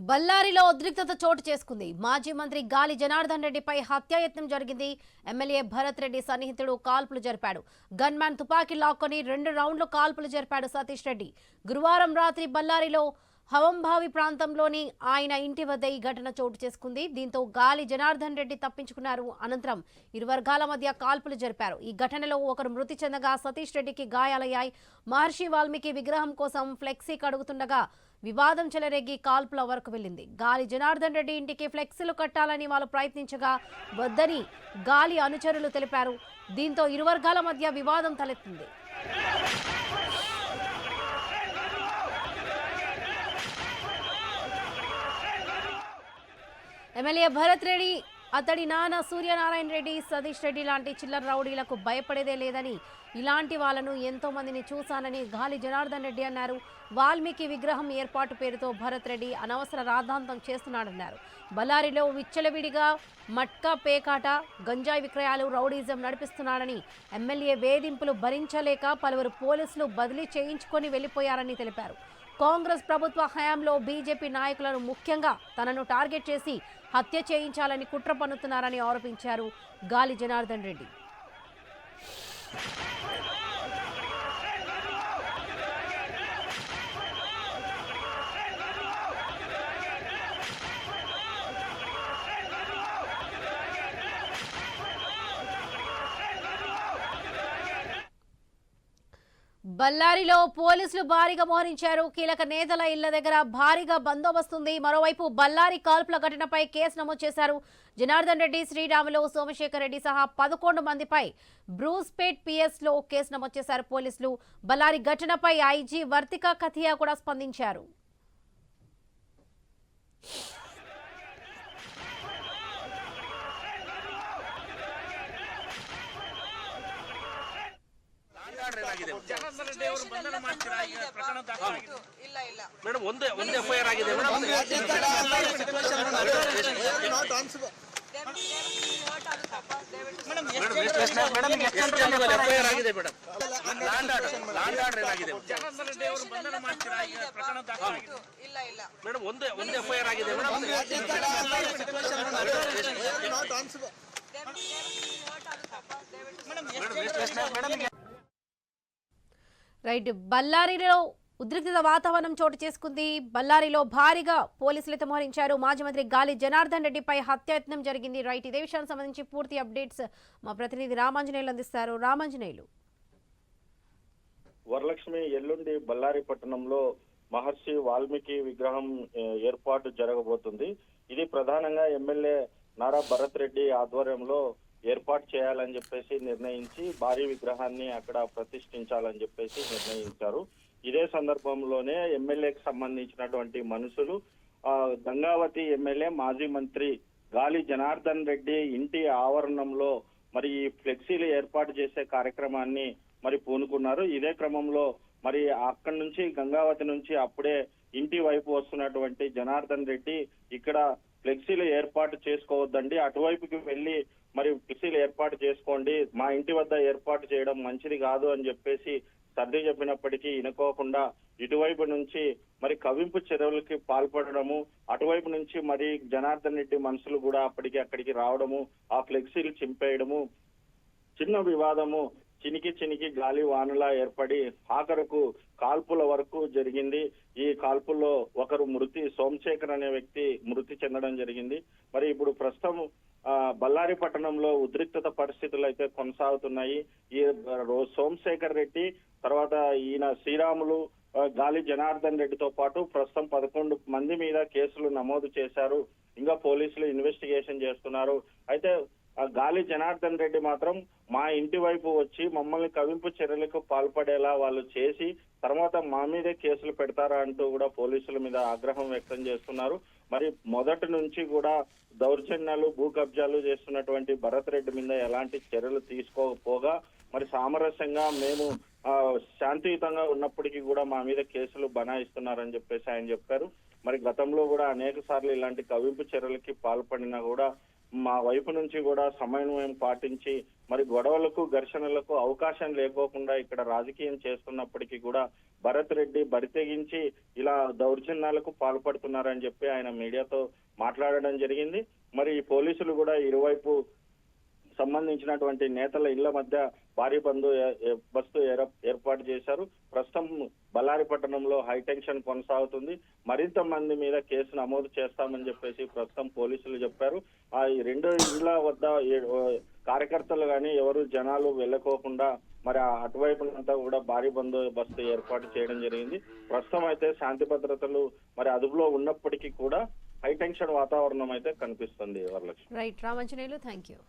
బళ్ళారిలో ఉద్రిక్తత చోటు చేసుకుంది. మాజీ మంత్రి గాలి జనార్దన్ రెడ్డిపై హత్యాయత్నం జరిగింది. ఎమ్మెల్యే భరత్ రెడ్డి సన్నిహితుడు కాల్పులు జరిపాడు. గన్మ్యాన్ తుపాకీ లాక్కొని 2 రౌండ్లు కాల్పులు జరిపాడు సతీష్ రెడ్డి. గురువారం రాత్రి బళ్ళారిలో హవంభావి ప్రాంతంలోని ఆయన ఇంటి వద్ద ఈ ఘటన చోటు చేసుకుంది. దీంతో గాలి జనార్దన్ రెడ్డి తప్పించుకున్నారు. అనంతరం ఇరు వర్గాల మధ్య కాల్పులు జరిపారు. ఈ ఘటనలో ఒకరు మృతి చెందగా సతీష్ రెడ్డికి గాయాలయ్యాయి. మహర్షి వాల్మీకి విగ్రహం కోసం ఫ్లెక్సీ కడుగుతుండగా వివాదం చెలరేగి కాల్పుల వరకు వెళ్లింది. గాలి జనార్దన్ రెడ్డి ఇంటికి ఫ్లెక్సీలు కట్టాలని వాళ్ళు ప్రయత్నించగా వద్దని గాలి అనుచరులు తెలిపారు. దీంతో ఇరు వర్గాల మధ్య వివాదం తలెత్తింది. ఎమ్మెల్యే భరత్ రెడ్డి, అతడి నాన్న సూర్యనారాయణ రెడ్డి, సతీష్ రెడ్డి లాంటి చిల్లర రౌడీలకు భయపడేదే లేదని, ఇలాంటి వాళ్లను ఎంతో మందిని చూశానని గాలి జనార్దన్ రెడ్డి అన్నారు. వాల్మీకి విగ్రహం ఏర్పాటు పేరుతో భరత్ రెడ్డి అనవసర రాద్ధాంతం చేస్తున్నాడన్నారు. బళ్ళారిలో విచ్చలవిడిగా మట్కా పేకాట, గంజాయి విక్రయాలు, రౌడీజం నడిపిస్తున్నాడని, ఎమ్మెల్యే వేధింపులు భరించలేక పలువురు పోలీసులు బదిలీ చేయించుకొని వెళ్లిపోయారని తెలిపారు. కాంగ్రెస్ ప్రభుత్వ హయాంలో బీజేపీ నాయకులను ముఖ్యంగా తనను టార్గెట్ చేసి హత్య చేయించాలని కుట్ర పన్నుతున్నారని ఆరోపించారు గాలి జనార్దన్ రెడ్డి. బళ్ళారిలో పోలీసులు భారీగా మోహరించారు. కీలక నేతల ఇళ్ల దగ్గర భారీగా బందోబస్తుంది. మరోవైపు బళ్ళారి కాల్పుల ఘటనపై కేసు నమోదు చేశారు. జనార్దన్ రెడ్డి, శ్రీరాములు, సోమశేఖర్ రెడ్డి సహా 11 మందిపై బ్రూస్పేట్ పిఎస్ లో కేసు నమోదు చేశారు పోలీసులు. బళ్ళారి ఘటనపై ఐజీ వర్తిక కథియా కూడా స్పందించారు. ಮೇಡಮ್ ಒಂದೇ ಎಫ್ಐಆರ್ ಆಗಿದೆ ಮೇಡಮ್. ಎಫ್ಐಆರ್ ಆಗಿದೆ ಮೇಡಮ್. ಲ್ಯಾಂಡ್ ಆರ್ಡರ್ ಏನಾಗಿದೆ ಮೇಡಮ್? ಒಂದೇ ಎಫ್ಐಆರ್ ಆಗಿದೆ ಮೇಡಮ್. రైట్, బళ్ళారిలో ఉద్రిక్తత వాతావరణం చోటు చేసుకుంది. బళ్ళారిలో భారీగా పోలీసులతో మోహరించారు. మాజీ మంత్రి గాలి జనార్దన్ రెడ్డిపై హత్యాయత్నం జరిగింది. రైట్, ఇదే విషయానికి సంబంధించి పూర్తి అప్డేట్స్ మా ప్రతినిధి రామాంజనేయులు అందిస్తారు. రామాంజనేయులు. వరలక్ష్మి, ఎల్లుండి బళ్ళారి పట్టణంలో మహర్షి వాల్మీకి విగ్రహం ఏర్పాటు జరగబోతుంది. ఇది ప్రధానంగా ఎమ్మెల్యే నారా భరత్ రెడ్డి ఆధ్వర్యంలో ఏర్పాటు చేయాలని చెప్పేసి నిర్ణయించి భారీ విగ్రహాన్ని అక్కడ ప్రతిష్ఠించాలని చెప్పేసి నిర్ణయించారు. ఇదే సందర్భంలోనే ఎమ్మెల్యేకి సంబంధించినటువంటి మనుషులు గంగావతి ఎమ్మెల్యే మాజీ మంత్రి గాలి జనార్దన్ రెడ్డి ఇంటి ఆవరణంలో మరి ఈ ఫ్లెక్సీలు ఏర్పాటు చేసే కార్యక్రమాన్ని మరి పూనుకున్నారు. ఇదే క్రమంలో మరి అక్కడి నుంచి గంగావతి నుంచి అప్పుడే ఇంటి వైపు వస్తున్నటువంటి జనార్దన్ రెడ్డి ఇక్కడ ఫ్లెక్సీలు ఏర్పాటు చేసుకోవద్దండి, అటువైపుకి వెళ్లి మరి ఫ్లెక్సీలు ఏర్పాటు చేసుకోండి, మా ఇంటి వద్ద ఏర్పాటు చేయడం మంచిది కాదు అని చెప్పేసి సర్ది చెప్పినప్పటికీ వినుకోకుండా ఇటువైపు నుంచి మరి కవింపు చర్యలకి పాల్పడము, అటువైపు నుంచి మరి జనార్దన్ రెడ్డి మనుషులు కూడా అక్కడికి రావడము, ఆ ఫ్లెక్సీలు చింపేయడము, చిన్న వివాదము చినికి గాలి వానలా ఏర్పడి ఆఖరకు కాల్పుల వరకు జరిగింది. ఈ కాల్పుల్లో ఒకరు సోమశేఖర్ అనే వ్యక్తి మృతి చెందడం జరిగింది. మరి ఇప్పుడు ప్రస్తుతం బళ్ళారి పట్టణంలో ఉద్రిక్తత పరిస్థితులు అయితే కొనసాగుతున్నాయి. ఈ సోమశేఖర్ రెడ్డి తర్వాత ఈయన శ్రీరాములు, గాలి జనార్దన్ రెడ్డితో పాటు ప్రస్తుతం 11 మంది మీద కేసులు నమోదు చేశారు. ఇంకా పోలీసులు ఇన్వెస్టిగేషన్ చేస్తున్నారు. అయితే గాలి జనార్దన్ రెడ్డి మాత్రం మా ఇంటి వైపు వచ్చి మమ్మల్ని కవింపు చర్యలకు పాల్పడేలా వాళ్ళు చేసి తర్వాత మా మీదే కేసులు పెడతారా అంటూ కూడా పోలీసుల మీద ఆగ్రహం వ్యక్తం చేస్తున్నారు. మరి మొదటి నుంచి కూడా దౌర్జన్యాలు, భూ కబ్జాలు చేస్తున్నటువంటి భరత్ రెడ్డి మీద ఎలాంటి చర్యలు తీసుకోకపోగా మరి సామరస్యంగా మేము శాంతియుతంగా ఉన్నప్పటికీ కూడా మా మీద కేసులు బనాయిస్తున్నారని చెప్పేసి ఆయన చెప్పారు. మరి గతంలో కూడా అనేక సార్లు ఇలాంటి కవింపు చర్యలకి పాల్పడినా కూడా మా వైపు నుంచి కూడా సమన్వయం పాటించి మరి గొడవలకు ఘర్షణలకు అవకాశం లేకోకుండా ఇక్కడ రాజకీయం చేస్తున్నప్పటికీ కూడా భరత్ రెడ్డి బరితెగించి ఇలా దౌర్జన్యాలకు పాల్పడుతున్నారని చెప్పి ఆయన మీడియాతో మాట్లాడడం జరిగింది. మరి ఈ పోలీసులు కూడా ఇరువైపు సంబంధించినటువంటి నేతల ఇళ్ల మధ్య భారీ బస్తు ఏర్పాటు చేశారు. ప్రస్తుతం బళ్ళారి పట్టణంలో హైటెన్షన్ కొనసాగుతుంది. మరింత మంది మీద కేసు నమోదు చేస్తామని చెప్పేసి ప్రస్తుతం పోలీసులు చెప్పారు. ఆ ఈ రెండు ఇళ్ల వద్ద కార్యకర్తలు కానీ ఎవరు జనాలు వెళ్ళకోకుండా మరి అటువైపునంతా కూడా భారీ బందోబస్తు ఏర్పాటు చేయడం జరిగింది. ప్రస్తుతం అయితే శాంతి భద్రతలు మరి అదుపులో ఉన్నప్పటికీ కూడా హైటెన్షన్ వాతావరణం అయితే కనిపిస్తుంది. Varalakshmi. Right Ramanjaneyulu, thank you.